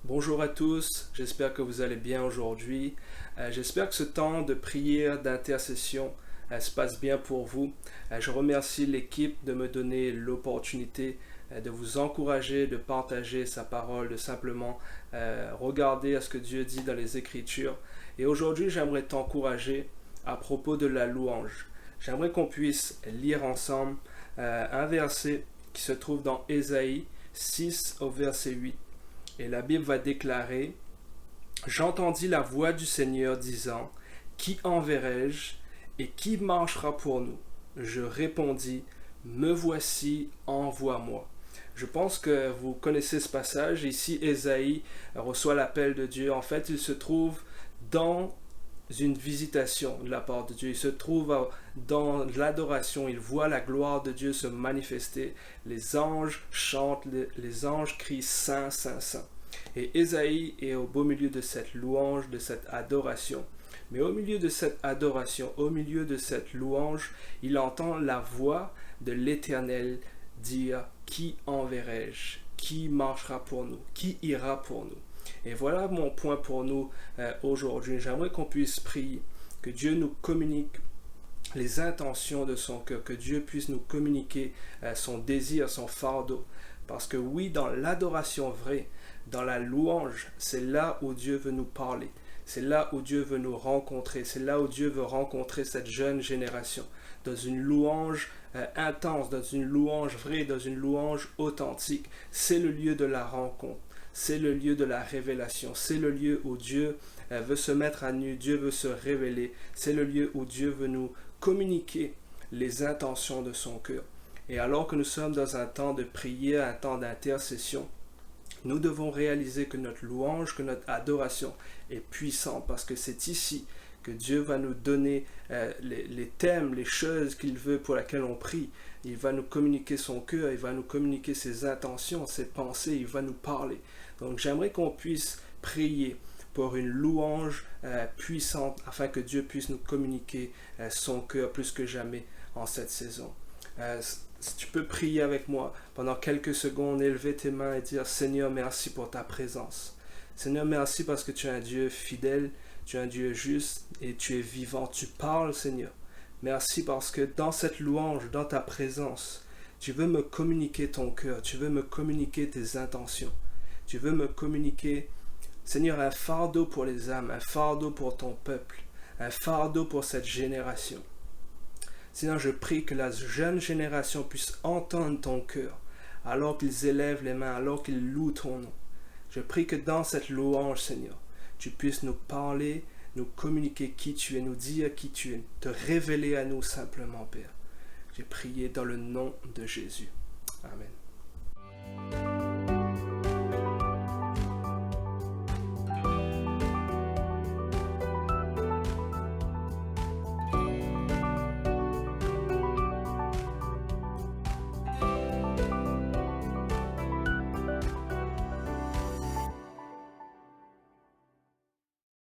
Bonjour à tous, j'espère que vous allez bien aujourd'hui. J'espère que ce temps de prière, d'intercession se passe bien pour vous. Je remercie l'équipe de me donner l'opportunité de vous encourager, de partager sa parole, de simplement regarder à ce que Dieu dit dans les Écritures. Et aujourd'hui, j'aimerais t'encourager à propos de la louange. J'aimerais qu'on puisse lire ensemble un verset qui se trouve dans Ésaïe 6 au verset 8. Et la Bible va déclarer: J'entendis la voix du Seigneur disant: Qui enverrai-je et qui marchera pour nous? Je répondis: Me voici, envoie-moi. Je pense que vous connaissez ce passage. Ici, Ésaïe reçoit l'appel de Dieu. En fait, il se trouve dans une visitation de la part de Dieu. Il se trouve dans l'adoration. Il voit la gloire de Dieu se manifester. Les anges chantent, les anges crient Saint, Saint, Saint. Et Ésaïe est au beau milieu de cette louange, de cette adoration. Mais au milieu de cette adoration, au milieu de cette louange, il entend la voix de l'Éternel dire: Qui enverrai-je? Qui marchera pour nous? Qui ira pour nous? Et voilà mon point pour nous aujourd'hui. J'aimerais qu'on puisse prier, que Dieu nous communique les intentions de son cœur, que Dieu puisse nous communiquer son désir, son fardeau. Parce que oui, dans l'adoration vraie, dans la louange, c'est là où Dieu veut nous parler. C'est là où Dieu veut nous rencontrer. C'est là où Dieu veut rencontrer cette jeune génération. Dans une louange intense, dans une louange vraie, dans une louange authentique. C'est le lieu de la rencontre. C'est le lieu de la révélation. C'est le lieu où Dieu veut se mettre à nu. Dieu veut se révéler. C'est le lieu où Dieu veut nous communiquer les intentions de son cœur. Et alors que nous sommes dans un temps de prière, un temps d'intercession, nous devons réaliser que notre louange, que notre adoration est puissante, parce que c'est ici que Dieu va nous donner les thèmes, les choses qu'il veut pour lesquelles on prie. Il va nous communiquer son cœur, il va nous communiquer ses intentions, ses pensées, il va nous parler. Donc j'aimerais qu'on puisse prier pour une louange puissante, afin que Dieu puisse nous communiquer son cœur plus que jamais en cette saison. Si tu peux prier avec moi pendant quelques secondes, élever tes mains et dire: Seigneur, merci pour ta présence. Seigneur, merci parce que tu es un Dieu fidèle, tu es un Dieu juste et tu es vivant. Tu parles, Seigneur. Merci parce que dans cette louange, dans ta présence, tu veux me communiquer ton cœur, tu veux me communiquer tes intentions. Tu veux me communiquer, Seigneur, un fardeau pour les âmes, un fardeau pour ton peuple, un fardeau pour cette génération. Seigneur, je prie que la jeune génération puisse entendre ton cœur, alors qu'ils élèvent les mains, alors qu'ils louent ton nom. Je prie que dans cette louange, Seigneur, tu puisses nous parler, nous communiquer qui tu es, nous dire qui tu es, te révéler à nous simplement, Père. J'ai prié dans le nom de Jésus. Amen.